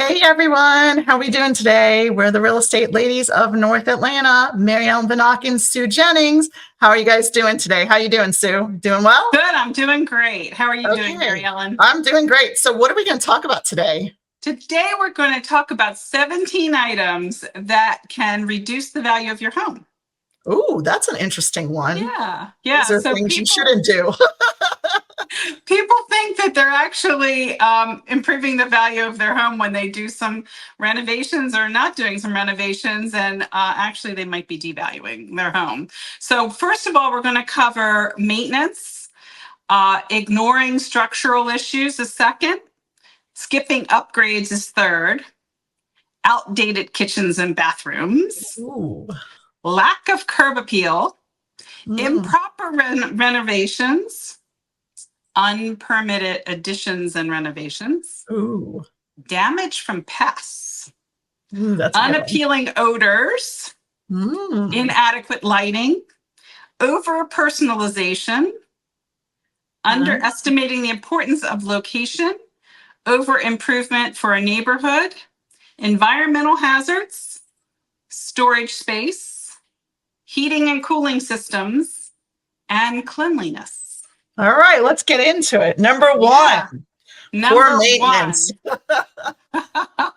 Hey everyone, how are we doing today? We're the real estate ladies of North Atlanta, Mary Ellen Vanock and Sue Jennings. How are you guys doing today? How you doing, Sue? Doing well? Good. I'm doing great. How are you doing, Mary Okay, Ellen? I'm doing great. So what are we going to talk about today? Today, we're going to talk about 17 items that can reduce the value of your home. Ooh, that's an interesting one. Yeah. These are So things you shouldn't do. people think that they're actually improving the value of their home when they do some renovations or not doing some renovations, and actually they might be devaluing their home. So first of all, we're going to cover maintenance, ignoring structural issues is second. Skipping upgrades is third. Outdated kitchens and bathrooms. Ooh. Lack of curb appeal. Mm. Improper renovations. Unpermitted additions and renovations. Ooh. Damage from pests. Ooh, that's a good one. Unappealing odors. Mm. Inadequate lighting. Over personalization. Underestimating the importance of location. Over improvement for a neighborhood. Environmental hazards, storage space, heating and cooling systems, and cleanliness. All right, let's get into it. Number one, poor maintenance.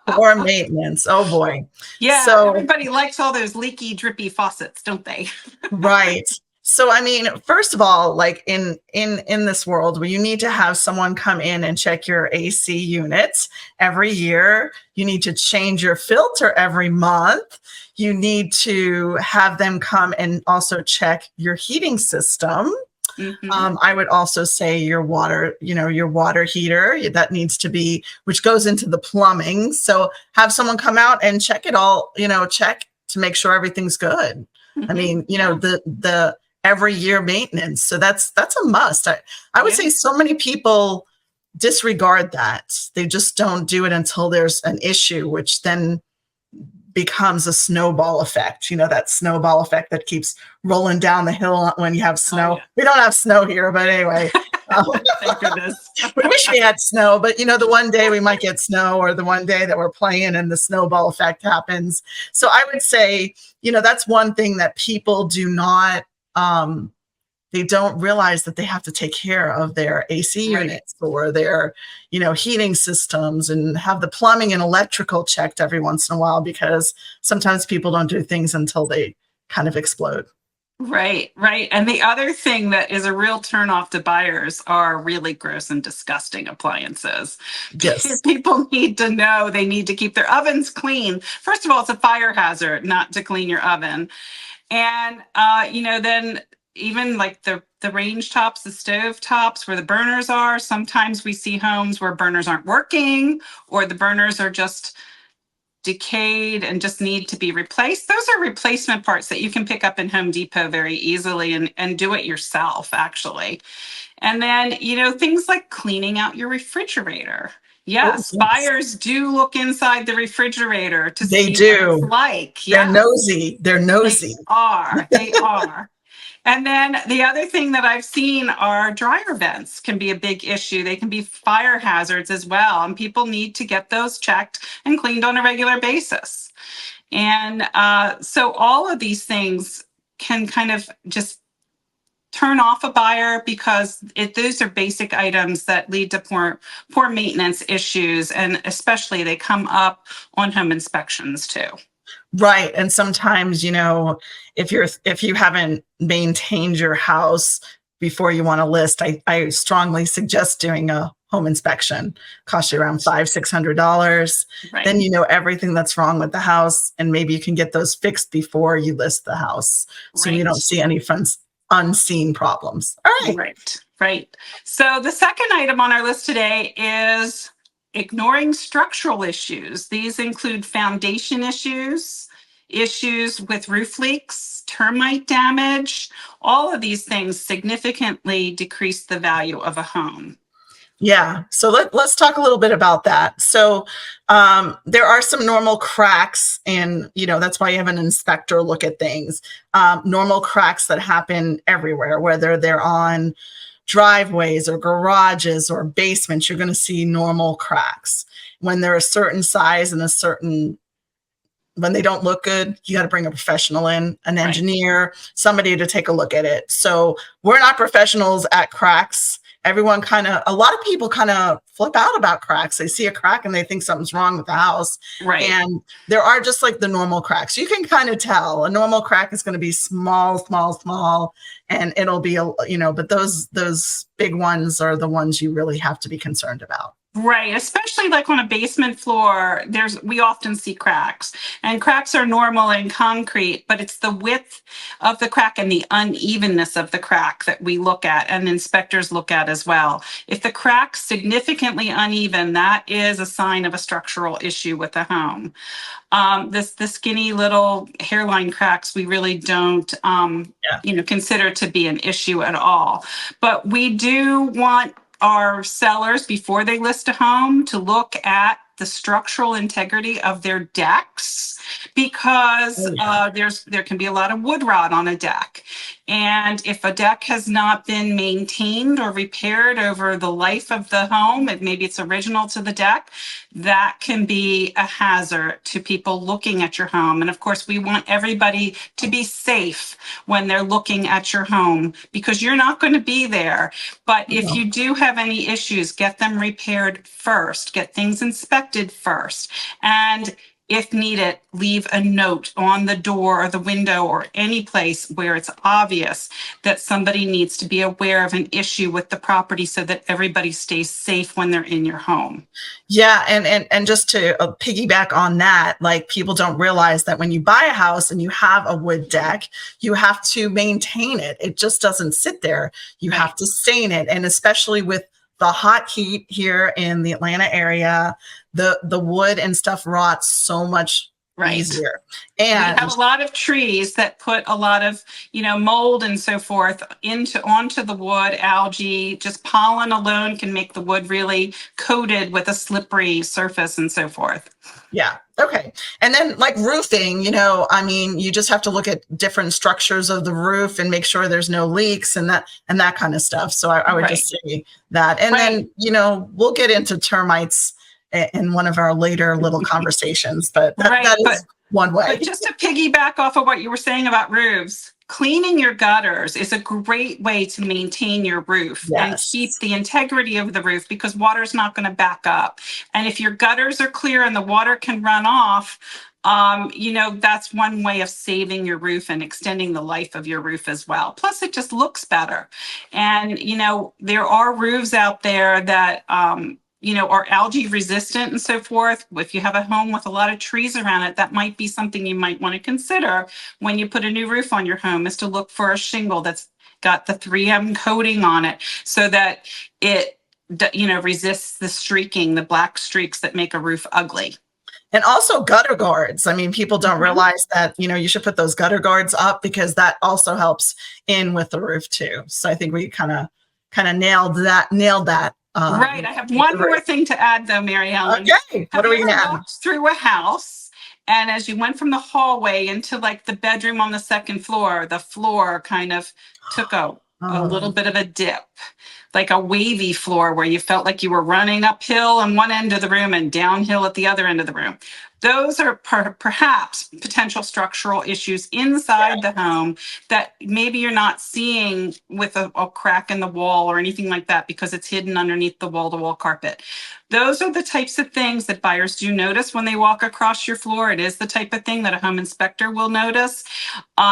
Poor maintenance. Oh boy. Yeah, So everybody likes all those leaky, drippy faucets, don't they? right. So I mean, first of all, like in this world where you need to have someone come in and check your AC units every year, you need to change your filter every month. You need to have them come and also check your heating system. I would also say your water, your water heater that needs to be, which goes into the plumbing. So have someone come out and check it all, check to make sure everything's good. I mean, the every year maintenance. So that's a must. I would say so many people disregard that. They just don't do it until there's an issue, which then becomes a snowball effect, that snowball effect that keeps rolling down the hill when you have snow. Oh, yeah. We don't have snow here, but anyway. Thank goodness. We wish we had snow, but the one day we might get snow, or the one day that we're playing and the snowball effect happens. So I would say, that's one thing that people do not, they don't realize that they have to take care of their AC units or their, heating systems, and have the plumbing and electrical checked every once in a while, because sometimes people don't do things until they kind of explode. Right. And the other thing that is a real turnoff to buyers are really gross and disgusting appliances. Yes. People need to know they need to keep their ovens clean. First of all, it's a fire hazard not to clean your oven. And, then even like the range tops, the stove tops where the burners are, sometimes we see homes where burners aren't working, or the burners are just decayed and just need to be replaced. Those are replacement parts that you can pick up in Home Depot very easily and do it yourself, actually. And then, things like cleaning out your refrigerator. Yes, buyers do look inside the refrigerator to see what it's like. They're nosy. They're nosy. They are. And then the other thing that I've seen are dryer vents can be a big issue. They can be fire hazards as well. And people need to get those checked and cleaned on a regular basis. And so all of these things can kind of just turn off a buyer, because those are basic items that lead to poor maintenance issues. And especially they come up on home inspections too. Right. And sometimes, if you haven't maintained your house before you want to list, I strongly suggest doing a home inspection. Costs you around $500-600. Right. Then you know everything that's wrong with the house, and maybe you can get those fixed before you list the house, so you don't see any unseen problems. All right. Right. So the second item on our list today is ignoring structural issues. These include foundation issues with roof leaks, termite damage. All of these things significantly decrease the value of a home. Yeah. So let's talk a little bit about that. So there are some normal cracks, and, that's why you have an inspector look at things. Normal cracks that happen everywhere, whether they're on driveways or garages or basements, you're going to see normal cracks. when they're a certain size and a certain, when they don't look good, you got to bring a professional in, an Right. engineer, somebody to take a look at it. So we're not professionals at cracks. Everyone kind of, a lot of people kind of flip out about cracks. They see a crack and they think something's wrong with the house. Right. And there are just like the normal cracks. You can kind of tell a normal crack is going to be small, small, small, and it'll be, but those big ones are the ones you really have to be concerned about. Right, especially like on a basement floor, we often see cracks. And cracks are normal in concrete, but it's the width of the crack and the unevenness of the crack that we look at and inspectors look at as well. If the crack's significantly uneven, that is a sign of a structural issue with the home. The skinny little hairline cracks we really don't consider to be an issue at all. But we do want our sellers, before they list a home, to look at the structural integrity of their decks, because there can be a lot of wood rot on a deck. And if a deck has not been maintained or repaired over the life of the home, and maybe it's original to the deck, that can be a hazard to people looking at your home. And of course, we want everybody to be safe when they're looking at your home, because you're not going to be there. But if you do have any issues, get them repaired first, get things inspected first. And if needed, leave a note on the door or the window or any place where it's obvious that somebody needs to be aware of an issue with the property, so that everybody stays safe when they're in your home. Yeah, and just to piggyback on that, like, people don't realize that when you buy a house and you have a wood deck, you have to maintain it. It just doesn't sit there. You have to stain it, and especially with the hot heat here in the Atlanta area, the wood and stuff rots so much easier. And we have a lot of trees that put a lot of, mold and so forth onto the wood, algae. Just pollen alone can make the wood really coated with a slippery surface and so forth. Yeah. Okay. And then, like, roofing, you just have to look at different structures of the roof and make sure there's no leaks and that kind of stuff. So I would just say that. And then, we'll get into termites in one of our later little conversations, but that is one way. But just to piggyback off of what you were saying about roofs, cleaning your gutters is a great way to maintain your roof and keep the integrity of the roof, because water's not going to back up. And if your gutters are clear and the water can run off, that's one way of saving your roof and extending the life of your roof as well. Plus, it just looks better. And, there are roofs out there that, are algae resistant and so forth. If you have a home with a lot of trees around it, that might be something you might want to consider when you put a new roof on your home, is to look for a shingle that's got the 3M coating on it, so that it, resists the streaking, the black streaks that make a roof ugly. And also gutter guards. I mean, people don't realize that, you should put those gutter guards up, because that also helps in with the roof too. So I think we kind of nailed that. Right. I have one more thing to add, though, Mary Ellen. Okay. What are we going to add? Through a house, and as you went from the hallway into like the bedroom on the second floor, the floor kind of took a little bit of a dip, like a wavy floor where you felt like you were running uphill on one end of the room and downhill at the other end of the room. Those are perhaps potential structural issues inside the home that maybe you're not seeing with a crack in the wall or anything like that, because it's hidden underneath the wall-to-wall carpet. Those are the types of things that buyers do notice when they walk across your floor. It is the type of thing that a home inspector will notice.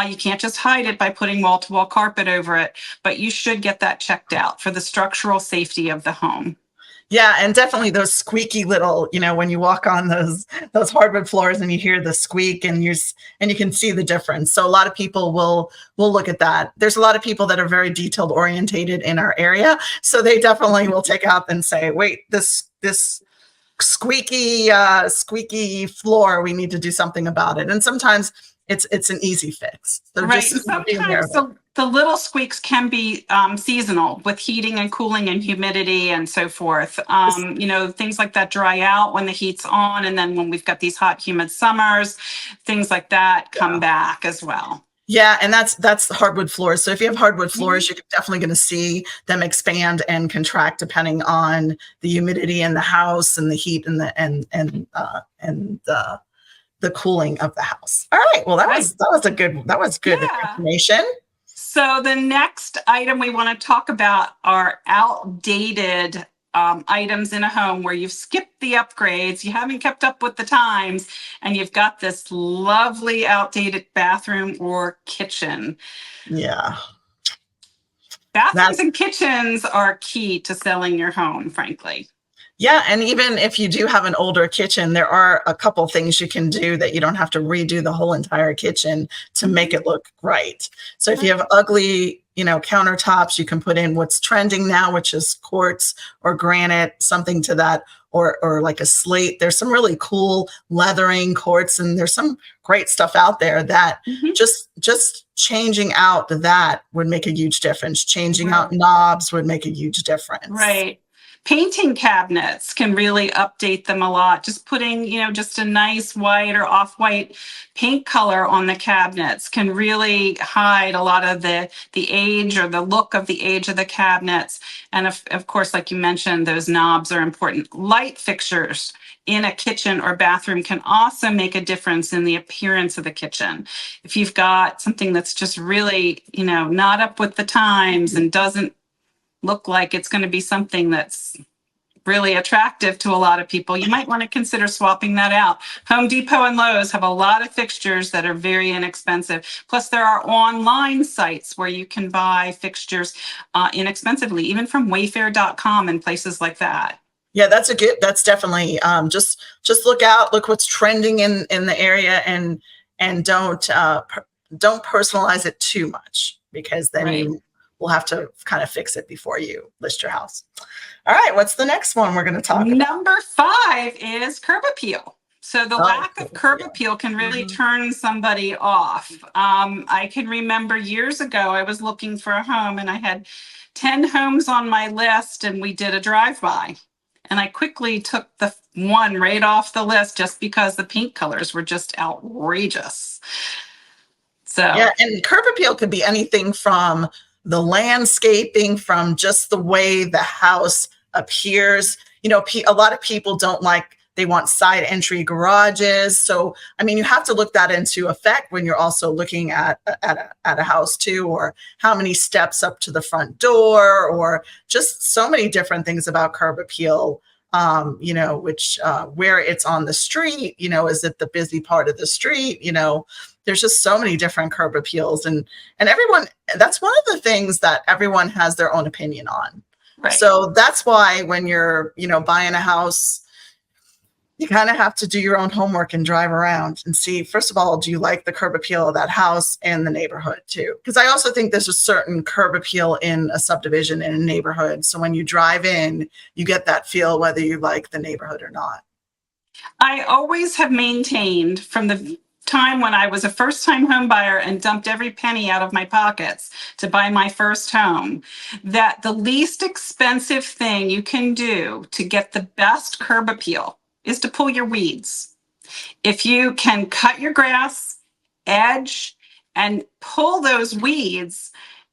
You can't just hide it by putting wall-to-wall carpet over it, but you should get that checked out for the structural safety of the home. Yeah, and definitely those squeaky little, when you walk on those hardwood floors and you hear the squeak, and you can see the difference. So a lot of people will look at that. There's a lot of people that are very detailed orientated in our area, so they definitely will take out and say, "Wait, this squeaky floor, we need to do something about it." And sometimes it's an easy fix. So just sometimes the little squeaks can be seasonal, with heating and cooling and humidity and so forth. Things like that dry out when the heat's on, and then when we've got these hot, humid summers, things like that come back as well. Yeah, and that's hardwood floors. So if you have hardwood Mhm. floors, you're definitely going to see them expand and contract depending on the humidity in the house and the heat and the cooling of the house. All right. Well, Right. that was good Yeah. information. So the next item we want to talk about are outdated items in a home where you've skipped the upgrades, you haven't kept up with the times, and you've got this lovely outdated bathroom or kitchen. Yeah. Bathrooms That's and kitchens are key to selling your home, frankly. Yeah, and even if you do have an older kitchen, there are a couple things you can do that you don't have to redo the whole entire kitchen to make Mhm. it look right. So if you Right. have ugly, countertops, you can put in what's trending now, which is quartz or granite, something to that, or like a slate. There's some really cool leathering quartz, and there's some great stuff out there that Mhm. just changing out that would make a huge difference. Changing out Right. knobs would make a huge difference. Right. Painting cabinets can really update them a lot. Just putting, just a nice white or off-white paint color on the cabinets can really hide a lot of the age or the look of the age of the cabinets. And of course, like you mentioned, those knobs are important. Light fixtures in a kitchen or bathroom can also make a difference in the appearance of the kitchen. If you've got something that's just really, not up with the times and doesn't look like it's going to be something that's really attractive to a lot of people, you might want to consider swapping that out. Home Depot and Lowe's have a lot of fixtures that are very inexpensive. Plus, there are online sites where you can buy fixtures inexpensively, even from Wayfair.com and places like that. Yeah, that's definitely just look out, look what's trending in the area, and don't personalize it too much, because then Right. you will have to kind of fix it before you list your house. All right, what's the next one we're going to talk about? Number 5 is curb appeal. So the Oh, lack of curb yeah. appeal can really Mhm. turn somebody off. I can remember years ago, I was looking for a home and I had 10 homes on my list, and we did a drive-by. And I quickly took the one right off the list just because the paint colors were just outrageous. Yeah, So, and curb appeal could be anything from the landscaping, from just the way the house appears. A lot of people don't like, they want side entry garages. So, I mean, you have to look that into effect when you're also looking at a house too, or how many steps up to the front door, or just so many different things about curb appeal. Which where it's on the street, is it the busy part of the street? There's just so many different curb appeals, and everyone, that's one of the things that everyone has their own opinion on. right. So that's why when you're buying a house, you kind of have to do your own homework and drive around and see, first of all, do you like the curb appeal of that house and the neighborhood too? Because I also think there's a certain curb appeal in a subdivision, in a neighborhood, so when you drive in, you get that feel whether you like the neighborhood or not. I always have maintained from the time when I was a first time home buyer and dumped every penny out of my pockets to buy my first home, that the least expensive thing you can do to get the best curb appeal is to pull your weeds. If you can cut your grass, edge, and pull those weeds,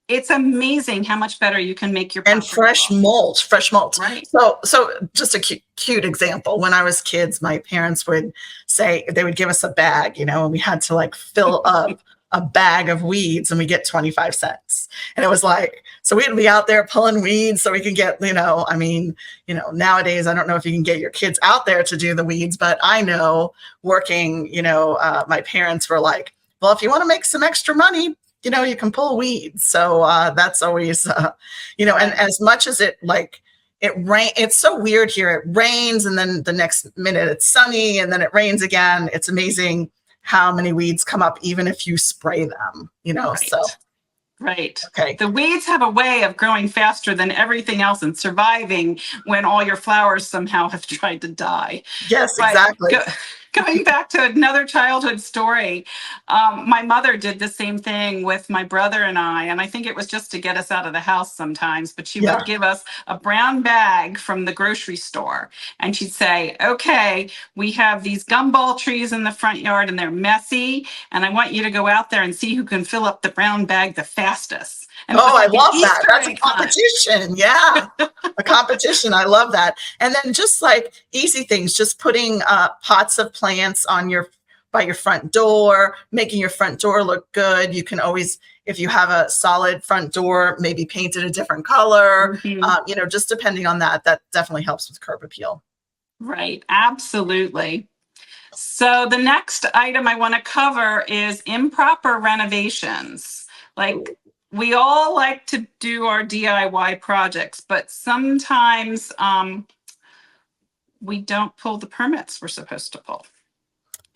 it's amazing how much better you can make your And property look. fresh mulch. Right. So just a cute example. When I was kids, my parents would say, they would give us a bag, and we had to like fill up a bag of weeds, and we get 25 cents. And it was like, so we'd be out there pulling weeds so we can get, nowadays, I don't know if you can get your kids out there to do the weeds, but I know working, my parents were like, well, if you want to make some extra money, you can pull weeds. So that's always, and Right. as much as it's so weird here. It rains, and then the next minute it's sunny, and then it rains again. It's amazing how many weeds come up, even if you spray them, so, Right. Right. okay. The weeds have a way of growing faster than everything else and surviving when all your flowers somehow have tried to die. Yes, But exactly. Going back to another childhood story, my mother did the same thing with my brother and I think it was just to get us out of the house sometimes, but she would Yeah. give us a brown bag from the grocery store, and she'd say, okay, we have these gumball trees in the front yard and they're messy, and I want you to go out there and see who can fill up the brown bag the fastest. And it was Oh, I like an love that. Easter That's a egg hunt. competition. Yeah. A competition. I love that. And then just like easy things, just putting pots of plants on by your front door, making your front door look good. You can always, if you have a solid front door, maybe paint it a different color, just depending on that definitely helps with curb appeal. Right. Absolutely. So the next item I want to cover is improper renovations. Like, we all like to do our DIY projects, but sometimes we don't pull the permits we're supposed to pull.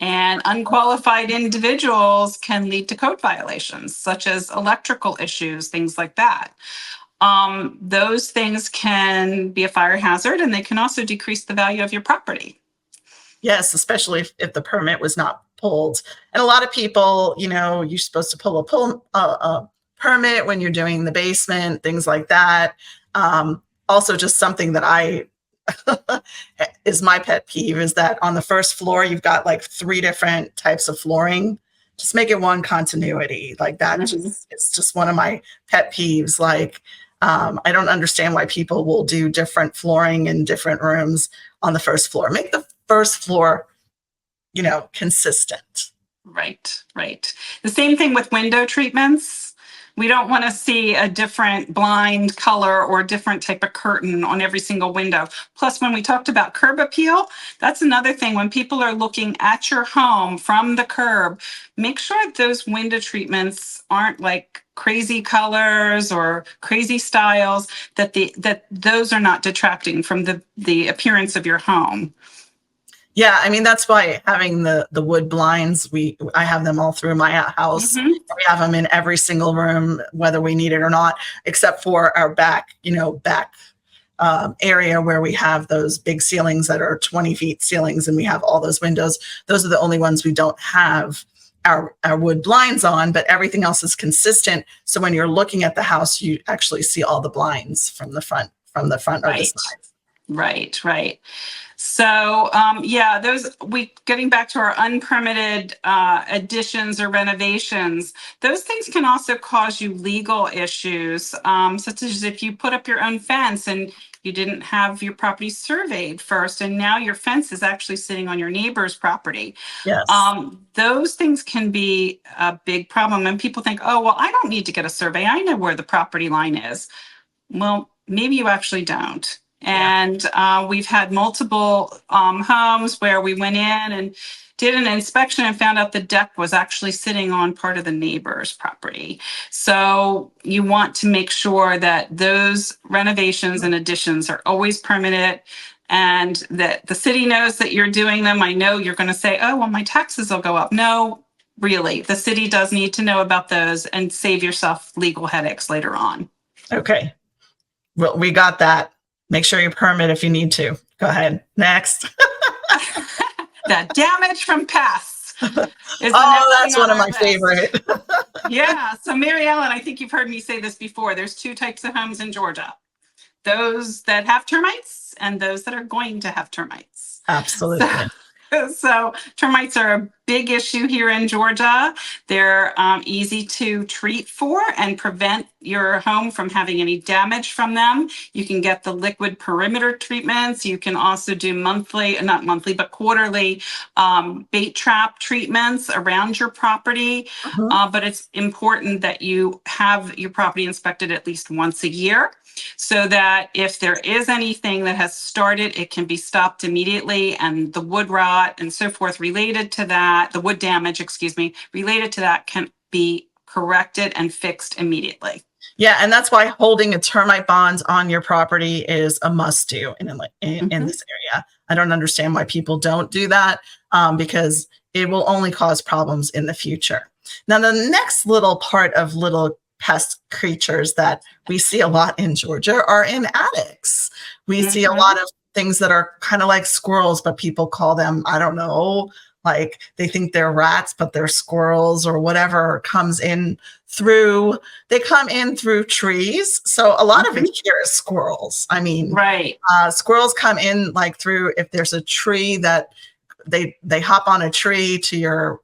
And unqualified individuals can lead to code violations, such as electrical issues, things like that. Those things can be a fire hazard, and they can also decrease the value of your property. Yes, especially if the permit was not pulled. And a lot of people, you're supposed to pull a permit when you're doing the basement, things like that. Also, just something that I is my pet peeve is that on the first floor, you've got like 3 different types of flooring. Just make it one continuity. Like that it's just one of my pet peeves. Like, I don't understand why people will do different flooring in different rooms on the first floor. Make the first floor, consistent. Right. The same thing with window treatments. We don't want to see a different blind color or a different type of curtain on every single window. Plus, when we talked about curb appeal, that's another thing. When people are looking at your home from the curb, make sure those window treatments aren't like crazy colors or crazy styles, that those are not detracting from the appearance of your home. Yeah, I mean, that's why having the wood blinds, I have them all through my house. Mm-hmm. We have them in every single room, whether we need it or not, except for our back area where we have those big ceilings that are 20 feet ceilings, and we have all those windows. Those are the only ones we don't have our wood blinds on, but everything else is consistent. So when you're looking at the house, you actually see all the blinds from the front or the side. Right. So, getting back to our unpermitted additions or renovations, those things can also cause you legal issues, such as if you put up your own fence and you didn't have your property surveyed first, and now your fence is actually sitting on your neighbor's property. Yes. Those things can be a big problem. And people think, oh, well, I don't need to get a survey. I know where the property line is. Well, maybe you actually don't. And we've had multiple homes where we went in and did an inspection and found out the deck was actually sitting on part of the neighbor's property. So you want to make sure that those renovations and additions are always permitted, and that the city knows that you're doing them. I know you're going to say, oh, well, my taxes will go up. No, really, the city does need to know about those and save yourself legal headaches later on. Okay. Well, we got that. Make sure you permit if you need to. Go ahead. Next. The damage from pests. That's one of my favorite. Yeah. So, Mary Ellen, I think you've heard me say this before. There's 2 types of homes in Georgia: those that have termites and those that are going to have termites. Absolutely. So termites are a big issue here in Georgia. They're easy to treat for and prevent your home from having any damage from them. You can get the liquid perimeter treatments. You can also do not monthly, but quarterly bait trap treatments around your property. But it's important that you have your property inspected at least once a year, so that if there is anything that has started, it can be stopped immediately, and the wood rot and so forth related to that, the wood damage, related to that, can be corrected and fixed immediately. Yeah, and that's why holding a termite bond on your property is a must do in this area. I don't understand why people don't do that, because it will only cause problems in the future. Now, the next little part of little pest creatures that we see a lot in Georgia are in attics. We see a lot of things that are kind of like squirrels, but people call them, I don't know, like they think they're rats, but they're squirrels or whatever comes in through, they come in through trees. So a lot of it here is squirrels. I mean, Right. squirrels come in like through, if there's a tree that they hop on a tree to your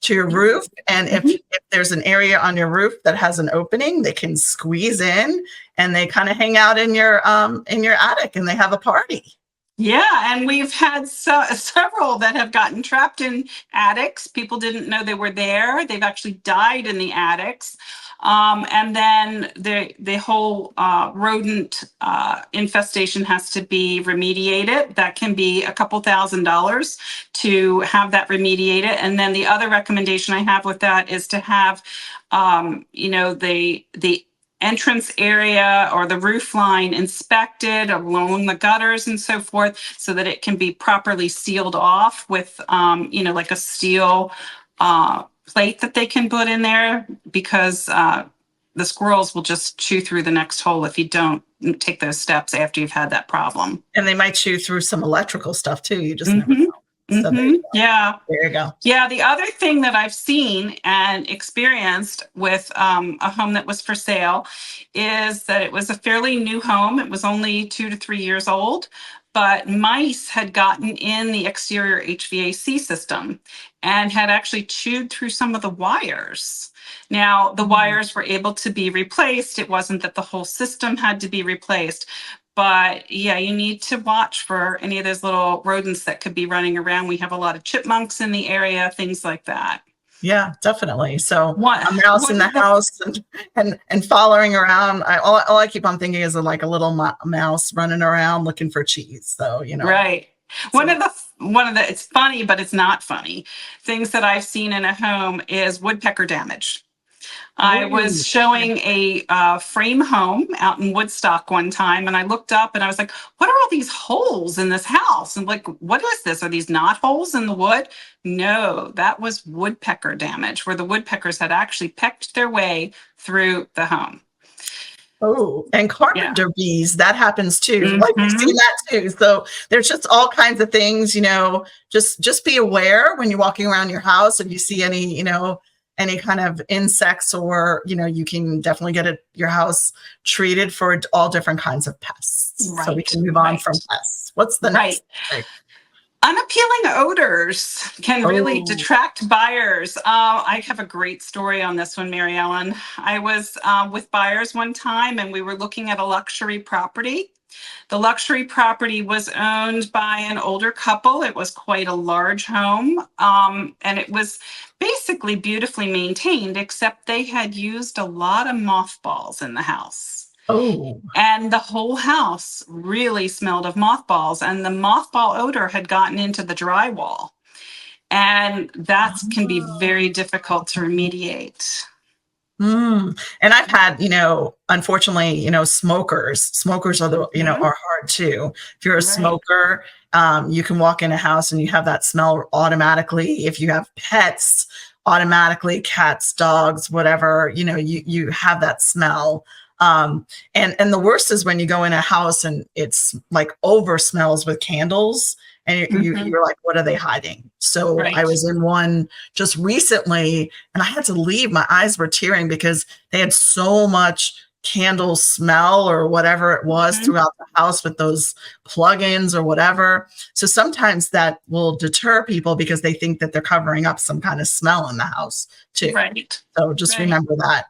roof. And if there's an area on your roof that has an opening, they can squeeze in and they kind of hang out in your attic and they have a party. Yeah, and we've had several that have gotten trapped in attics. People didn't know they were there. They've actually died in the attics. And then the whole rodent infestation has to be remediated. That can be a couple $1,000s to have that remediated. And then the other recommendation I have with that is to have, the entrance area or the roof line inspected along the gutters and so forth, so that it can be properly sealed off with, like a steel plate that they can put in there, because the squirrels will just chew through the next hole if you don't take those steps after you've had that problem. And they might chew through some electrical stuff too. You just never know. So there you go. Yeah. There you go. Yeah. The other thing that I've seen and experienced with a home that was for sale is that it was a fairly new home. It was only 2 to 3 years old, but mice had gotten in the exterior HVAC system and had actually chewed through some of the wires. Now, the wires were able to be replaced. It wasn't that the whole system had to be replaced. But yeah, you need to watch for any of those little rodents that could be running around. We have a lot of chipmunks in the area, things like that. Yeah, definitely. So a mouse in the One house and following around. All I keep on thinking is like a little mouse running around looking for cheese. So, Right. So- One of the it's funny, but it's not funny, things that I've seen in a home is woodpecker damage. I was showing a frame home out in Woodstock one time, and I looked up and I was like, what are all these holes in this house? And like, what is this? Are these knot holes in the wood? No, that was woodpecker damage, where the woodpeckers had actually pecked their way through the home. Oh, and carpenter bees, that happens too. Like we've seen that too. So there's just all kinds of things, just be aware when you're walking around your house. If you see any kind of insects, or you can definitely get your house treated for all different kinds of pests. Right. So we can move on from pests. What's the next thing? Unappealing odors can really detract buyers. I have a great story on this one, Mary Ellen. I was with buyers one time, and we were looking at a luxury property. The luxury property was owned by an older couple. It was quite a large home, and it was basically beautifully maintained, except they had used a lot of mothballs in the house. Oh. And the whole house really smelled of mothballs, and the mothball odor had gotten into the drywall. And that can be very difficult to remediate. And I've had, unfortunately, smokers are are hard too. If you're a smoker, you can walk in a house and you have that smell automatically. If you have pets, automatically, cats, dogs, whatever, you have that smell. And the worst is when you go in a house and it's like over smells with candles, and you're like, what are they hiding? So I was in one just recently and I had to leave. My eyes were tearing because they had so much candle smell or whatever it was throughout the house with those plugins or whatever. So sometimes that will deter people because they think that they're covering up some kind of smell in the house too. Right. So just remember that.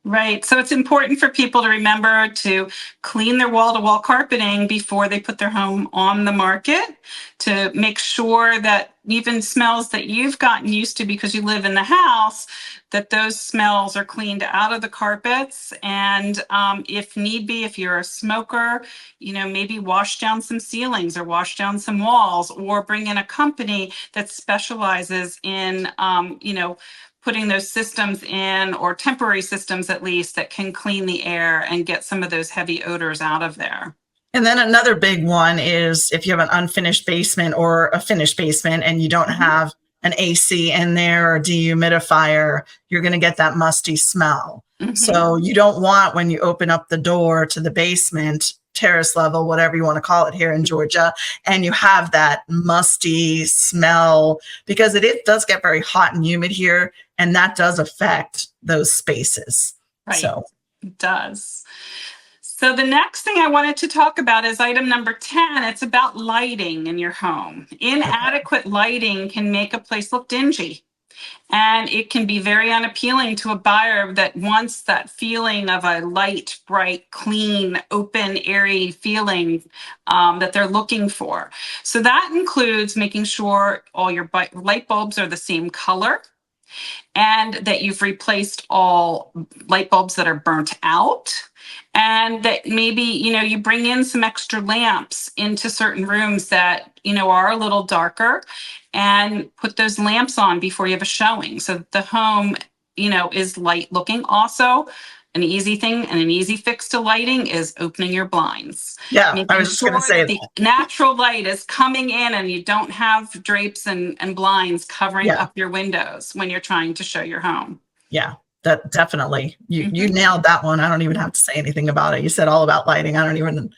Right. So it's important for people to remember to clean their wall-to-wall carpeting before they put their home on the market, to make sure that even smells that you've gotten used to because you live in the house, that those smells are cleaned out of the carpets. And if need be, if you're a smoker, maybe wash down some ceilings or wash down some walls, or bring in a company that specializes in, putting those systems in, or temporary systems at least, that can clean the air and get some of those heavy odors out of there. And then another big one is if you have an unfinished basement or a finished basement and you don't have an AC in there or dehumidifier, you're going to get that musty smell. So you don't want, when you open up the door to the basement, terrace level, whatever you want to call it here in Georgia, and you have that musty smell because it does get very hot and humid here, and that does affect those spaces. Right. So it does. So the next thing I wanted to talk about is item number 10. It's about lighting in your home. Inadequate lighting can make a place look dingy. And it can be very unappealing to a buyer that wants that feeling of a light, bright, clean, open, airy feeling that they're looking for. So that includes making sure all your light bulbs are the same color, and that you've replaced all light bulbs that are burnt out, and that maybe, you bring in some extra lamps into certain rooms that, are a little darker, and put those lamps on before you have a showing so that the home, is light looking. Also, an easy thing and an easy fix to lighting is opening your blinds. yeah, I was just going to say the natural light is coming in and you don't have drapes and blinds covering up your windows when you're trying to show your home. Yeah, that definitely. You nailed that one. I don't even have to say anything about it. You said all about lighting. I don't even,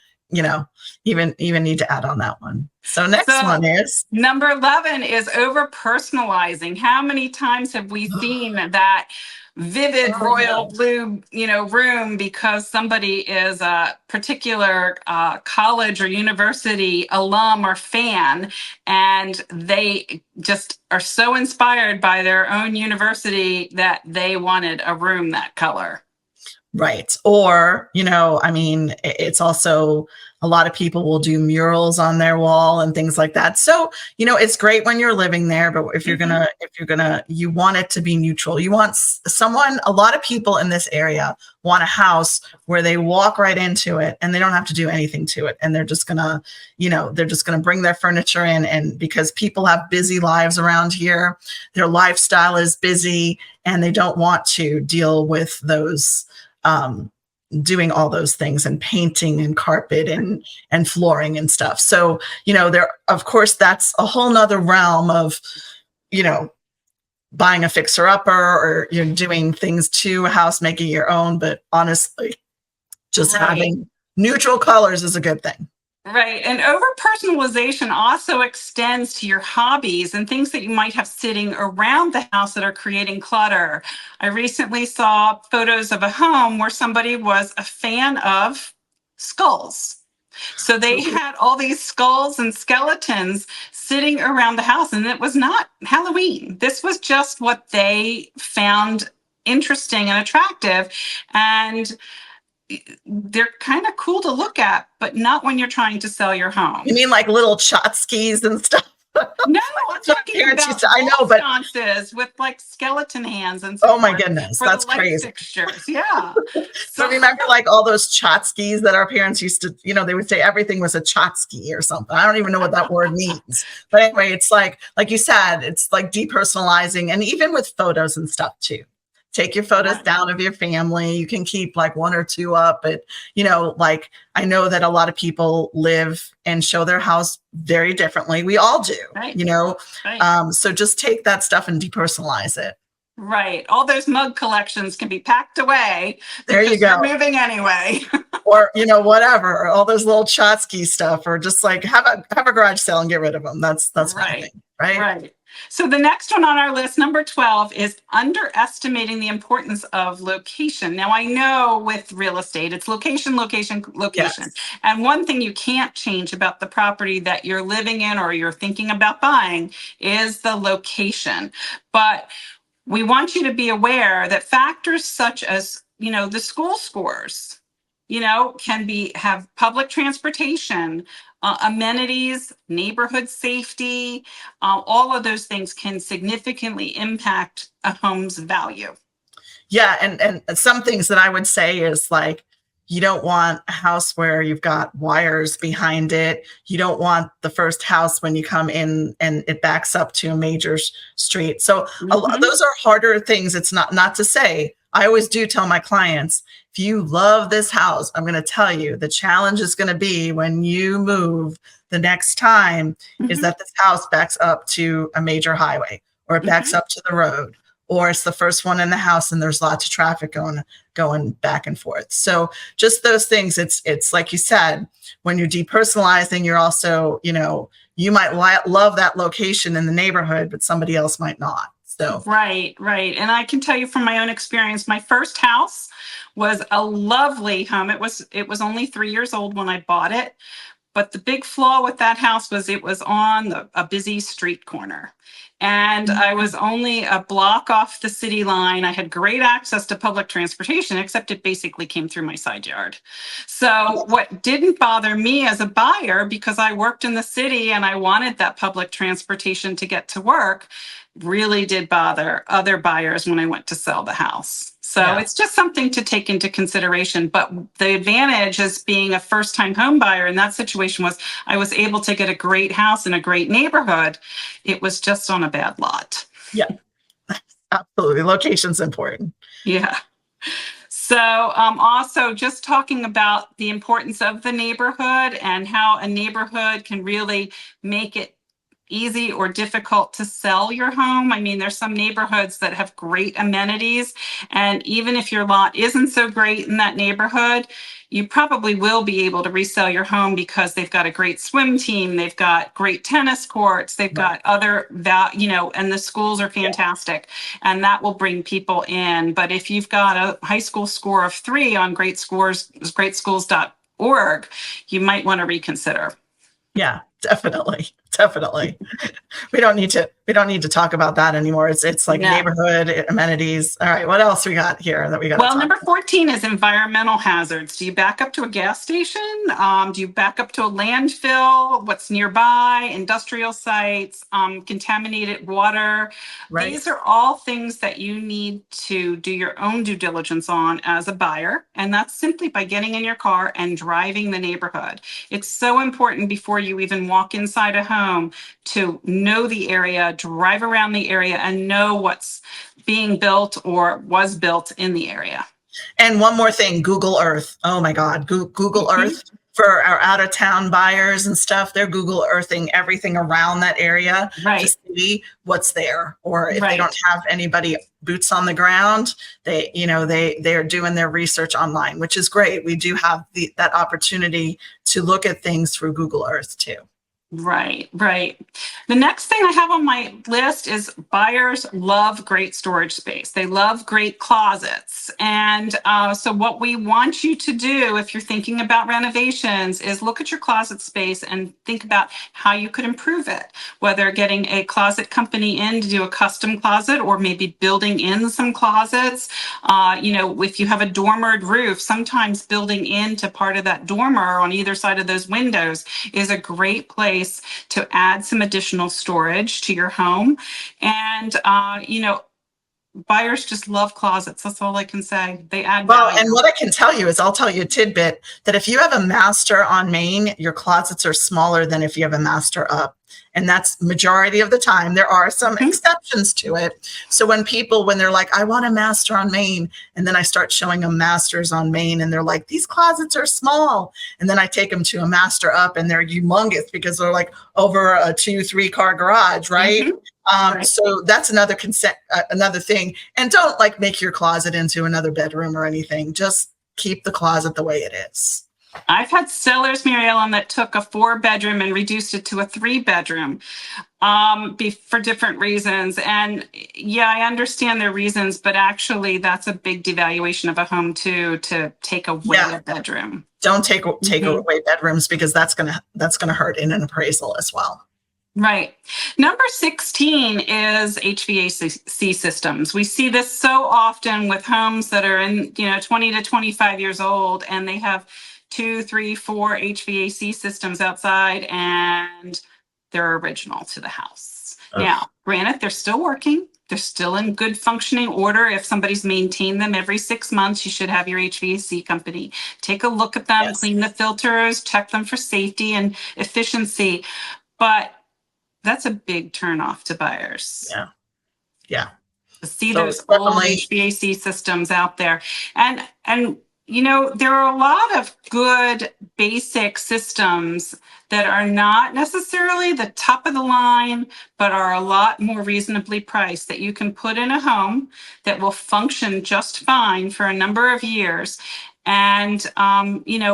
even need to add on that one. So next one is number 11 is over personalizing. How many times have we seen that vivid royal blue, room because somebody is a particular college or university alum or fan, and they just are so inspired by their own university that they wanted a room that color. Right. Or, it's also a lot of people will do murals on their wall and things like that. So, it's great when you're living there, but if you're you want it to be neutral. You want a lot of people in this area want a house where they walk right into it and they don't have to do anything to it. And they're just gonna bring their furniture in. And because people have busy lives around here, their lifestyle is busy and they don't want to deal with those, doing all those things and painting and carpet and flooring and stuff. So, of course, that's a whole nother realm of, buying a fixer upper or you're doing things to a house, making your own. But honestly, just having neutral colors is a good thing. Right. And over personalization also extends to your hobbies and things that you might have sitting around the house that are creating clutter. I recently saw photos of a home where somebody was a fan of skulls. So they had all these skulls and skeletons sitting around the house, and it was not Halloween. This was just what they found interesting and attractive. And they're kind of cool to look at, but not when you're trying to sell your home. You mean like little tshotskis and stuff? No, I'm talking about I know, but sconces with like skeleton hands and so oh my goodness, that's crazy. Fixtures. Yeah. So remember like all those tchotchkes that our parents used to, they would say everything was a tchotchke or something. I don't even know what that word means. But anyway, it's like you said, it's like depersonalizing, and even with photos and stuff too. Take your photos down of your family. You can keep like one or two up, but like I know that a lot of people live and show their house very differently. We all do, Right. So just take that stuff and depersonalize it. Right. All those mug collections can be packed away. There you go. You're moving anyway. Or, whatever, or all those little tchotchke stuff, or just like have a garage sale and get rid of them. That's right. Thing, right? Right. So the next one on our list, number 12, is underestimating the importance of location. Now, I know with real estate, it's location, location, location. Yes. And one thing you can't change about the property that you're living in or you're thinking about buying is the location. But we want you to be aware that factors such as, the school scores, have public transportation, amenities, neighborhood safety, all of those things can significantly impact a home's value. Yeah, and some things that I would say is like, you don't want a house where you've got wires behind it. You don't want the first house when you come in and it backs up to a major street. So those are harder things. It's not to say, I always do tell my clients, if you love this house, I'm going to tell you the challenge is going to be when you move the next time is that this house backs up to a major highway or it backs up to the road or it's the first one in the house and there's lots of traffic going back and forth. So just those things, it's like you said, when you're depersonalizing, you're also, you might love that location in the neighborhood, but somebody else might not. So Right, right. And I can tell you from my own experience, my first house was a lovely home. It was only 3 years old when I bought it. But the big flaw with that house was it was on a busy street corner. And I was only a block off the city line. I had great access to public transportation, except it basically came through my side yard. So, what didn't bother me as a buyer, because I worked in the city and I wanted that public transportation to get to work, really did bother other buyers when I went to sell the house. So yeah. it's just something to take into consideration. But the advantage as being a first time home buyer in that situation was I was able to get a great house in a great neighborhood. It was just on a bad lot. Yeah, absolutely. Location's important. Yeah. So, also just talking about the importance of the neighborhood and how a neighborhood can really make it easy or difficult to sell your home. I mean, there's some neighborhoods that have great amenities, and even if your lot isn't so great in that neighborhood, you probably will be able to resell your home because they've got a great swim team, they've got great tennis courts, they've got other and the schools are fantastic, and that will bring people in. But if you've got a high school score of 3 on greatschools.org, you might want to reconsider. Yeah, definitely. Definitely. We don't need to talk about that anymore. It's like No. neighborhood amenities. All right, what else we got here that we got to Well, talk number about? 14 is environmental hazards. Do you back up to a gas station? Do you back up to a landfill? What's nearby? Industrial sites, contaminated water. Right. These are all things that you need to do your own due diligence on as a buyer. And that's simply by getting in your car and driving the neighborhood. It's so important before you even walk inside a home to know the area, drive around the area, and know what's being built or was built in the area. And one more thing, Google Earth. Oh my God, Google Mhm. Earth for our out of town buyers and stuff. They're Google Earthing everything around that area to Right, see what's there. Or if they don't right. have anybody boots on the ground, they're doing their research online, which is great. We do have that opportunity to look at things through Google Earth too. Right, right. The next thing I have on my list is buyers love great storage space. They love great closets. And so, what we want you to do if you're thinking about renovations is look at your closet space and think about how you could improve it, whether getting a closet company in to do a custom closet or maybe building in some closets. If you have a dormered roof, sometimes building into part of that dormer on either side of those windows is a great place to add some additional storage to your home. And, buyers just love closets. That's all I can say. They add Well, and value. what I can tell you is I'll tell you a tidbit that if you have a master on main, your closets are smaller than if you have a master up. And that's majority of the time. There are some Mhm. exceptions to it. So when they're like, I want a master on main, and then I start showing them masters on main, and they're like, these closets are small. And then I take them to a master up and they're humongous because they're like over a 2-3 car garage, right? Mhm. Right. So that's another thing. And don't like make your closet into another bedroom or anything. Just keep the closet the way it is. I've had sellers, Mary Ellen, that took a 4-bedroom and reduced it to a 3-bedroom for different reasons. And yeah, I understand their reasons, but actually that's a big devaluation of a home too, to take away Yeah. a bedroom. Don't take Mhm. away bedrooms because that's gonna hurt in an appraisal as well. Right. Number 16 is HVAC systems. We see this so often with homes that are in, 20 to 25 years old, and they have 2, 3, 4 HVAC systems outside, and they're original to the house. Ugh. Now, granted, they're still working. They're still in good functioning order. If somebody's maintained them every 6 months, you should have your HVAC company take a look at them, Yes. clean the filters, check them for safety and efficiency. But that's a big turnoff to buyers. Yeah. Yeah. To see So those it's old definitely HVAC systems out there. And There are a lot of good basic systems that are not necessarily the top of the line, but are a lot more reasonably priced that you can put in a home that will function just fine for a number of years and,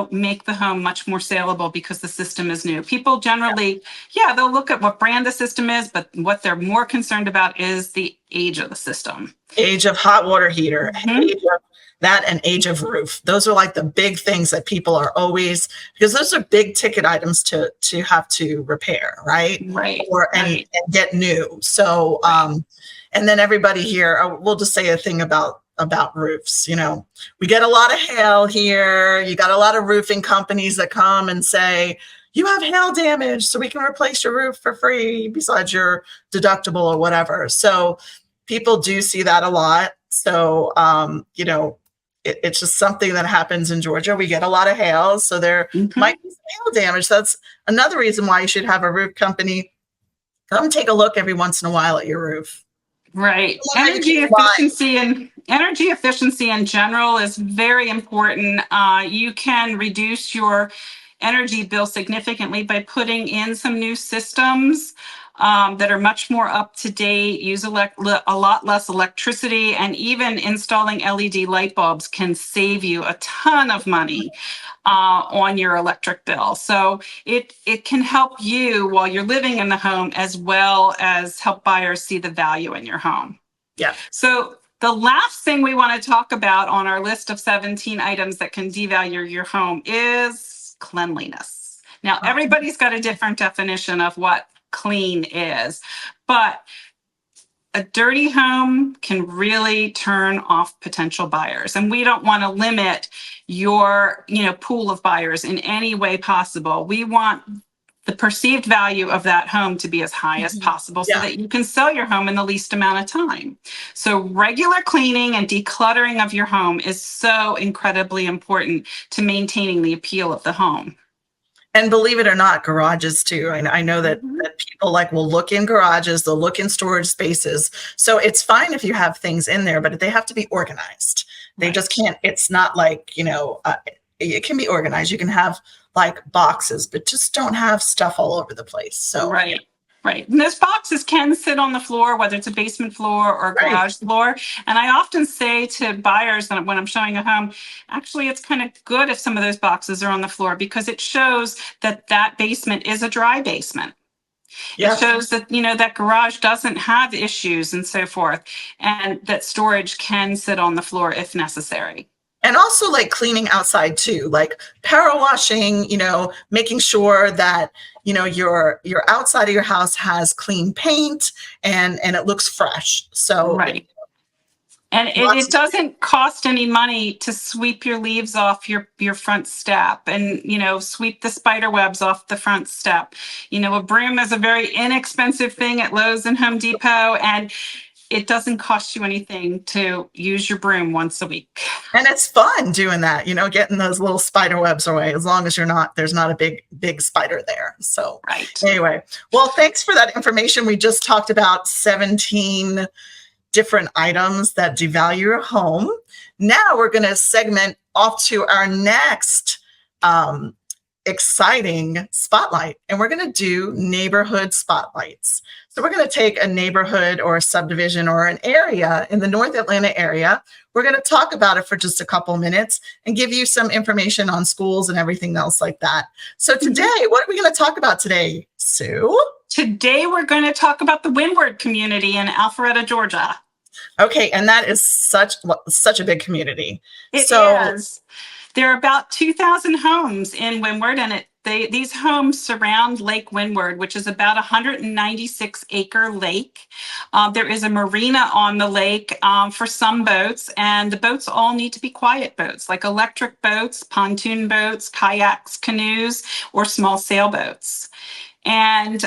make the home much more saleable because the system is new. People generally, yeah, they'll look at what brand the system is, but what they're more concerned about is the age of the system. Age of hot water heater, Mhm. age of that, and age of roof. Those are like the big things that people are always, because those are big ticket items to have to repair, right? Right, Or right. and get new. So Right. and then everybody here, we'll just say a thing about roofs. We get a lot of hail here. You got a lot of roofing companies that come and say, you have hail damage, so we can replace your roof for free besides your deductible or whatever. So people do see that a lot. So, it's just something that happens in Georgia. We get a lot of hail, so there Mhm. might be some hail damage. That's another reason why you should have a roof company come take a look every once in a while at your roof. Right. One that you keep buying. Energy efficiency in general is very important. You can reduce your energy bill significantly by putting in some new systems that are much more up to date, use a lot less electricity, and even installing LED light bulbs can save you a ton of money on your electric bill. So it can help you while you're living in the home as well as help buyers see the value in your home. Yeah. So the last thing we want to talk about on our list of 17 items that can devalue your home is cleanliness. Now, everybody's got a different definition of what clean is, but a dirty home can really turn off potential buyers, and we don't want to limit your pool of buyers in any way possible. We want the perceived value of that home to be as high as possible so Yeah. that you can sell your home in the least amount of time. So regular cleaning and decluttering of your home is so incredibly important to maintaining the appeal of the home. And believe it or not, garages too. I know that people will look in garages, they'll look in storage spaces. So it's fine if you have things in there, but they have to be organized. They just can't, it's not it can be organized. You can have boxes, but just don't have stuff all over the place. So, Right. Right. And those boxes can sit on the floor, whether it's a basement floor or a right. garage floor. And I often say to buyers that when I'm showing a home, actually, it's kind of good if some of those boxes are on the floor because it shows that that basement is a dry basement. It Yeah. shows that, that garage doesn't have issues and so forth, and that storage can sit on the floor if necessary. And also cleaning outside too, power washing, making sure that, your outside of your house has clean paint and it looks fresh. So Right. And it doesn't cost any money to sweep your leaves off your front step and, sweep the spider webs off the front step. A broom is a very inexpensive thing at Lowe's and Home Depot, and it doesn't cost you anything to use your broom once a week. And it's fun doing that, getting those little spider webs away, as long as there's not a big spider there. So right. Anyway, well, thanks for that information. We just talked about 17 different items that devalue your home. Now we're going to segment off to our next exciting spotlight, and we're going to do neighborhood spotlights. So we're going to take a neighborhood or a subdivision or an area in the North Atlanta area. We're going to talk about it for just a couple minutes and give you some information on schools and everything else like that. So today, what are we going to talk about today, Sue? Today, we're going to talk about the Windward community in Alpharetta, Georgia. Okay, and that is such a big community. It is. There are about 2,000 homes in Windward, and these homes surround Lake Windward, which is about a 196-acre lake. There is a marina on the lake for some boats, and the boats all need to be quiet boats, like electric boats, pontoon boats, kayaks, canoes, or small sailboats. And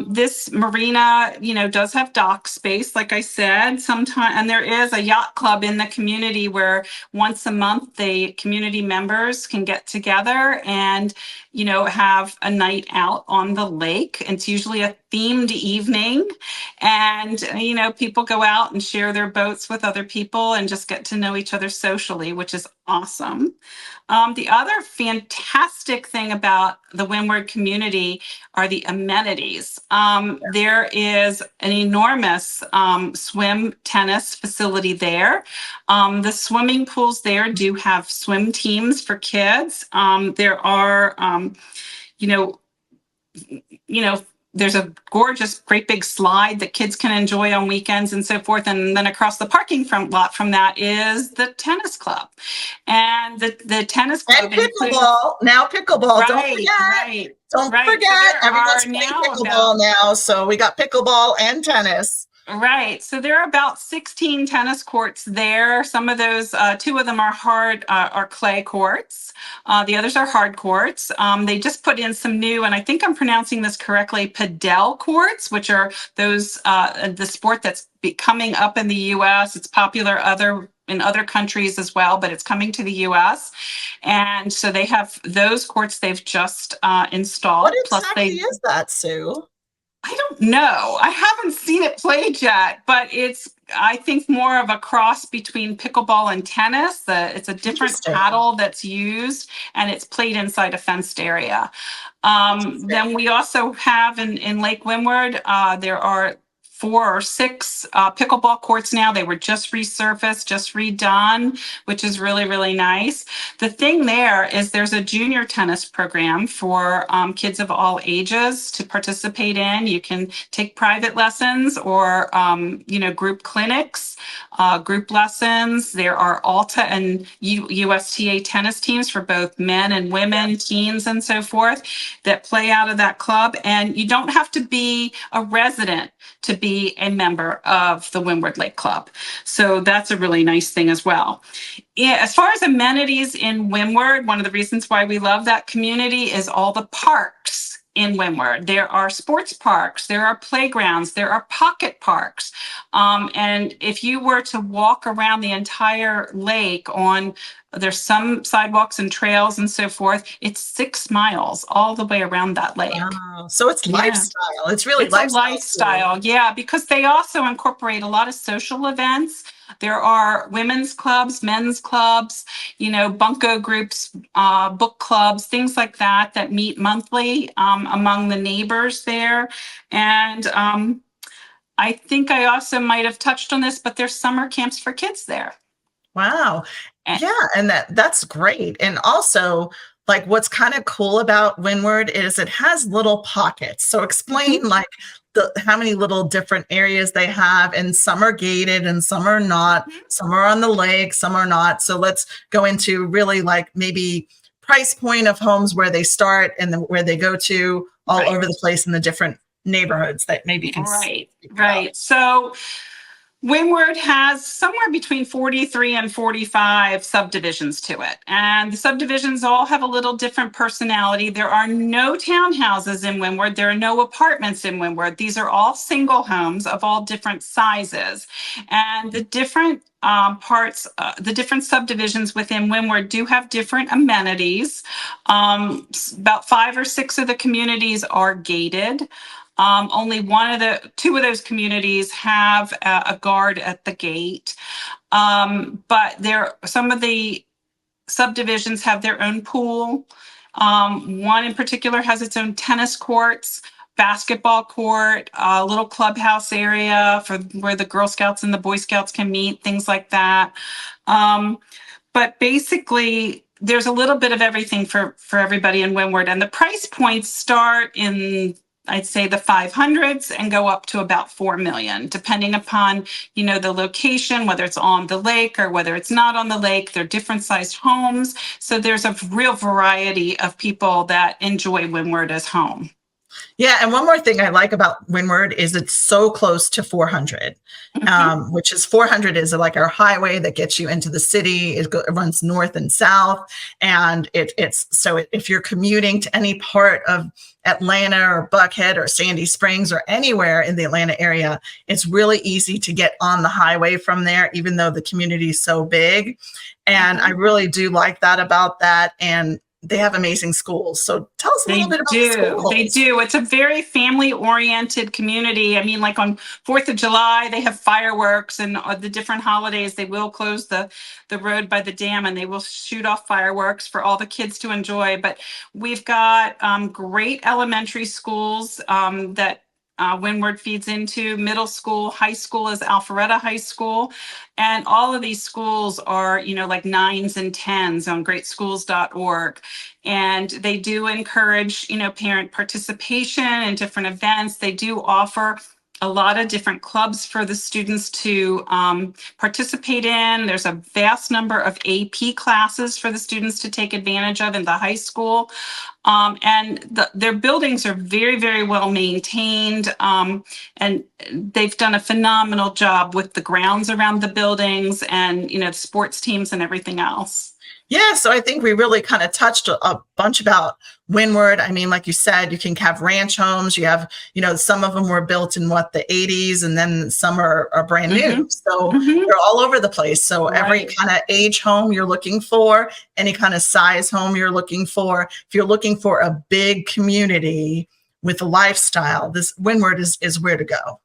this marina, does have dock space, like I said, and there is a yacht club in the community where once a month the community members can get together and, have a night out on the lake. It's usually a themed evening, and people go out and share their boats with other people and just get to know each other socially, which is awesome. The other fantastic thing about the Windward community are the amenities. There is an enormous swim tennis facility there. The swimming pools there do have swim teams for kids. There are, you know, there's a gorgeous, great big slide that kids can enjoy on weekends and so forth. And then across the parking front lot from that is the tennis club. And the tennis club. And pickleball. Now pickleball. Right, Don't forget. right. Don't Right. forget. So Everyone's playing pickleball now. So we got pickleball and tennis. Right. So there are about 16 tennis courts there. Some of those, 2 of them are clay courts. The others are hard courts. They just put in some new, and I think I'm pronouncing this correctly, padel courts, which are those, the sport that's coming up in the U.S. It's popular in other countries as well, but it's coming to the U.S. And so they have those courts they've just installed. What exactly is that, Sue? I don't know. I haven't seen it played yet, but it's, I think, more of a cross between pickleball and tennis. It's a different paddle that's used, and it's played inside a fenced area. Then we also have in Lake Windward, there are 4 or 6 pickleball courts now. They were just resurfaced, just redone, which is really, really nice. The thing there is there's a junior tennis program for kids of all ages to participate in. You can take private lessons or, group clinics, group lessons. There are Alta and USTA tennis teams for both men and women, teens, and so forth that play out of that club. And you don't have to be a resident to be a member of the Windward Lake Club. So that's a really nice thing as well. As far as amenities in Windward, one of the reasons why we love that community is all the parks in Windward. There are sports parks, there are playgrounds, there are pocket parks. And if you were to walk around the entire lake there's some sidewalks and trails and so forth. It's 6 miles all the way around that lake. Wow. So it's lifestyle. It's really lifestyle. Yeah, because they also incorporate a lot of social events. There are women's clubs, men's clubs, bunco groups, book clubs, things like that meet monthly among the neighbors there. And I think I also might have touched on this, but there's summer camps for kids there. Wow. Yeah, and that's great. And also, like, what's kind of cool about Windward is it has little pockets. So explain like how many little different areas they have, and some are gated and some are not. Some are on the lake, some are not. So let's go into really like maybe price point of homes, where they start and then where they go to all over the place in the different neighborhoods that maybe can. Right. So Windward has somewhere between 43 and 45 subdivisions to it. And the subdivisions all have a little different personality. There are no townhouses in Windward. There are no apartments in Windward. These are all single homes of all different sizes. And the different the different subdivisions within Windward do have different amenities. About 5 or 6 of the communities are gated. Only 2 of those communities have a guard at the gate. But some of the subdivisions have their own pool. One in particular has its own tennis courts, basketball court, a little clubhouse area for where the Girl Scouts and the Boy Scouts can meet, things like that. But basically, there's a little bit of everything for everybody in Windward. And the price points start in, I'd say, the 500s and go up to about 4 million, depending upon, the location, whether it's on the lake or whether it's not on the lake. They're different sized homes. So there's a real variety of people that enjoy Windward as home. Yeah. And one more thing I like about Windward is it's so close to 400, which is 400 is like our highway that gets you into the city. It runs north and south. And if you're commuting to any part of Atlanta or Buckhead or Sandy Springs or anywhere in the Atlanta area, it's really easy to get on the highway from there, even though the community is so big. And I really do like that about that. And they have amazing schools. So tell us a little They bit about the do. They schools. do. It's a very family-oriented community. I mean, like on 4th of July, they have fireworks, and the different holidays, they will close the road by the dam, and they will shoot off fireworks for all the kids to enjoy. But we've got great elementary schools that Windward feeds into. Middle school, high school is Alpharetta High School. And all of these schools are, like 9s and 10s on greatschools.org. And they do encourage, parent participation in different events. They do offer a lot of different clubs for the students to participate in. There's a vast number of AP classes for the students to take advantage of in the high school. And their buildings are very, very well maintained. And they've done a phenomenal job with the grounds around the buildings and, the sports teams and everything else. Yeah, so I think we really kind of touched a bunch about Windward. I mean, like you said, you can have ranch homes. You have, some of them were built in the 80s, and then some are brand new. So they're all over the place. So every kind of age home you're looking for, any kind of size home you're looking for, if you're looking for a big community with a lifestyle, this Windward is where to go.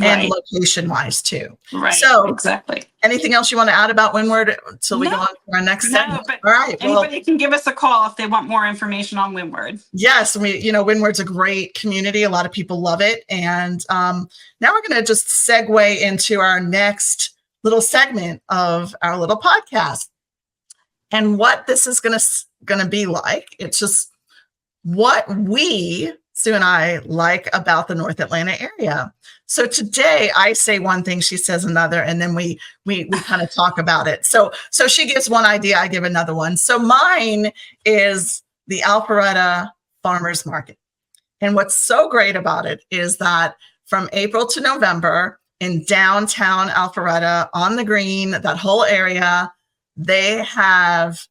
And location wise too. Right. So exactly. Anything else you want to add about Windward until we go on to our next segment? But all right. Anybody can give us a call if they want more information on Windward. Yes. Windward's a great community. A lot of people love it. And now we're going to just segue into our next little segment of our little podcast. And what this is going to be like, it's just what Sue and I like about the North Atlanta area. So today I say one thing, she says another, and then we kind of talk about it. So she gives one idea, I give another one. So mine is the Alpharetta Farmers Market. And what's so great about it is that from April to November in downtown Alpharetta on the green, that whole area, they have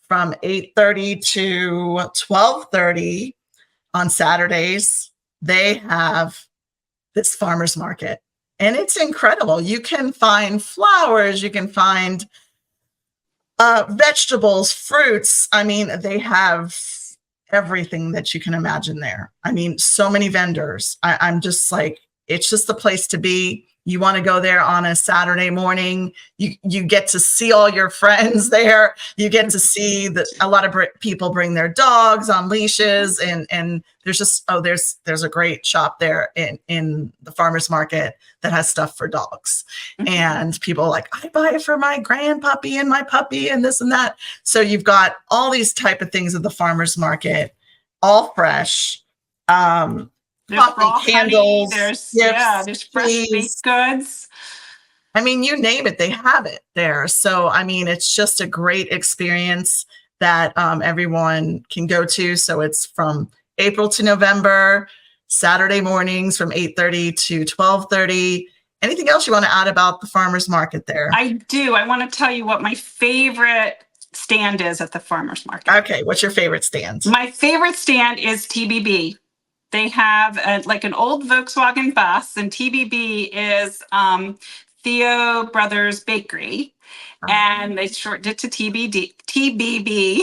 from 8:30 to 12:30 on Saturdays, they have this farmers market, and it's incredible. You can find flowers, you can find vegetables, fruits. I mean, they have everything that you can imagine there. I mean, so many vendors. I'm just like, it's just the place to be. You want to go there on a Saturday morning. You get to see all your friends there. You get to see that a lot of people bring their dogs on leashes, and there's just there's a great shop there in the farmers market that has stuff for dogs. And people are like, I buy it for my grand puppy and my puppy and this and that. So you've got all these type of things at the farmers market, all fresh. There's coffee, candles, gifts, there's fresh baked goods. I mean, you name it, they have it there. So, I mean, it's just a great experience that everyone can go to. So it's from April to November, Saturday mornings from 8:30 to 12:30. Anything else you want to add about the farmers market there? I do. I want to tell you what my favorite stand is at the farmers market. Okay, what's your favorite stand? My favorite stand is TBB. They have an old Volkswagen bus, and TBB is Theo Brothers Bakery, and they shortened it to TBB.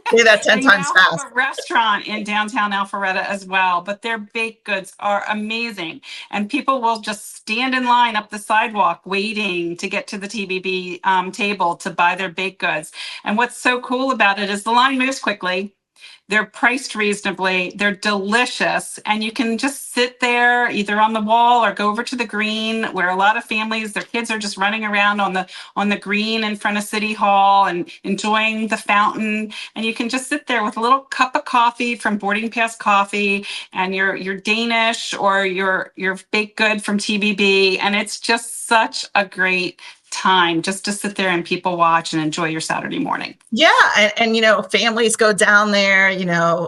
Say that 10 times fast. They have a restaurant in downtown Alpharetta as well, but their baked goods are amazing, and people will just stand in line up the sidewalk waiting to get to the TBB table to buy their baked goods. And what's so cool about it is the line moves quickly. They're priced reasonably. They're delicious. And you can just sit there either on the wall or go over to the green, where a lot of families, their kids are just running around on the green in front of City Hall and enjoying the fountain. And you can just sit there with a little cup of coffee from Boarding Pass Coffee and your Danish or your baked good from TBB. And it's just such a great time just to sit there and people watch and enjoy your Saturday morning. Yeah. And families go down there,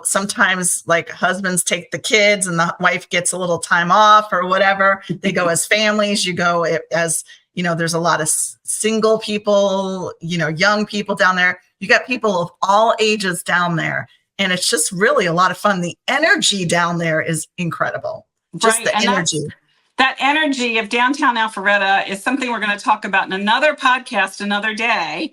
sometimes like husbands take the kids and the wife gets a little time off or whatever. They go as families, you go as, there's a lot of single people, young people down there. You got people of all ages down there. And it's just really a lot of fun. The energy down there is incredible. Just the energy. That energy of downtown Alpharetta is something we're going to talk about in another podcast another day.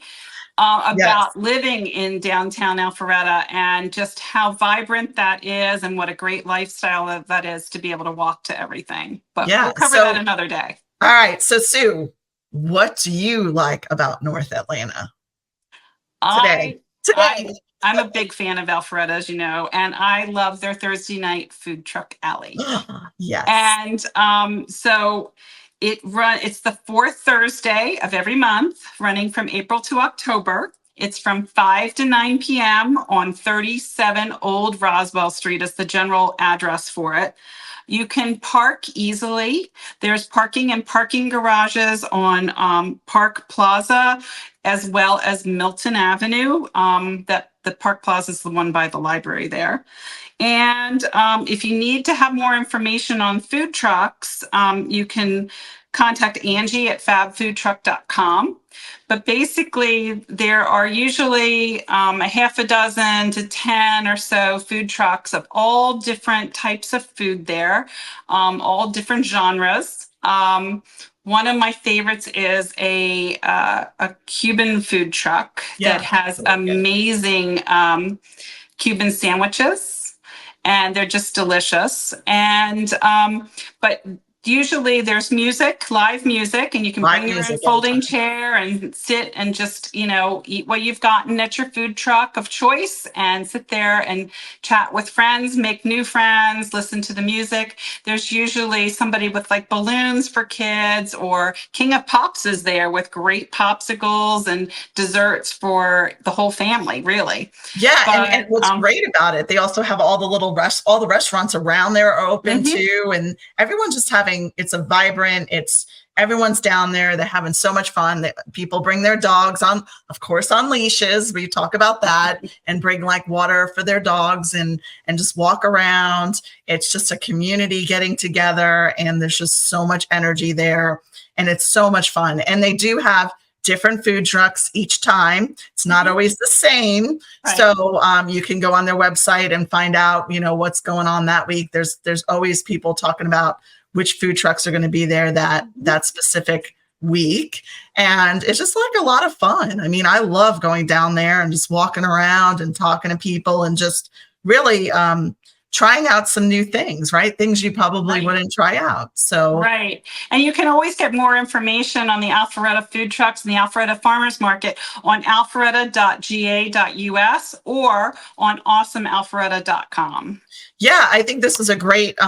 Yes. about living in downtown Alpharetta and just how vibrant that is and what a great lifestyle that is to be able to walk to everything. But Yeah. we'll cover that So, another day. all right. So, Sue, what do you like about North Atlanta today? I Today. I I'm a big fan of Alpharetta, as you know, and I love their Thursday night food truck alley. Yes. And so it's the fourth Thursday of every month, running from April to October. It's from 5 to 9 p.m. on 37 Old Roswell Street is the general address for it. You can park easily. There's parking in parking garages on Park Plaza as well as Milton Avenue. That the Park Plaza is the one by the library there. And if you need to have more information on food trucks, you can contact Angie at fabfoodtruck.com. But basically, there are usually a half a dozen to 10 or so food trucks of all different types of food there, all different genres. One of my favorites is a Cuban food truck that Yeah. has amazing Cuban sandwiches, and they're just delicious. And but usually there's music, live music, and you can Live bring your music own all the folding time. chair and sit and just, eat what you've gotten at your food truck of choice and sit there and chat with friends, make new friends, listen to the music. There's usually somebody with like balloons for kids, or King of Pops is there with great popsicles and desserts for the whole family, really. Yeah, and But what's great about it, they also have all the restaurants around there are open mhm. too, and everyone's just having it's a vibrant, it's everyone's down there, they're having so much fun. That people bring their dogs on, of course, on leashes. We talk about that and bring like water for their dogs and just walk around. It's just a community getting together, and there's just so much energy there, and it's so much fun. And they do have different food trucks each time. It's not Mhm. always the same. Right. So you can go on their website and find out, what's going on that week. There's always people talking about which food trucks are going to be there that specific week. And it's just like a lot of fun. I mean, I love going down there and just walking around and talking to people and just really trying out some new things, right? Things you probably Right. wouldn't try out. So Right. And you can always get more information on the Alpharetta food trucks and the Alpharetta Farmers Market on alpharetta.ga.us or on awesomealpharetta.com. yeah, I think this was a great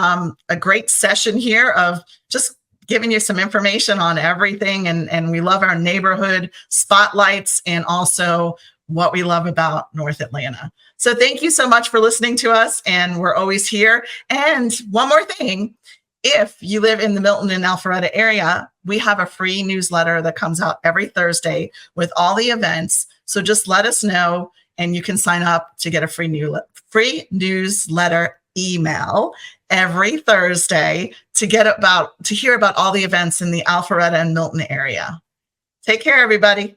session here of just giving you some information on everything, and we love our neighborhood spotlights and also what we love about North Atlanta. So thank you so much for listening to us, and we're always here. And one more thing, if you live in the Milton and Alpharetta area, we have a free newsletter that comes out every Thursday with all the events. So just let us know, and you can sign up to get a free newsletter email every Thursday to hear about all the events in the Alpharetta and Milton area. Take care, everybody.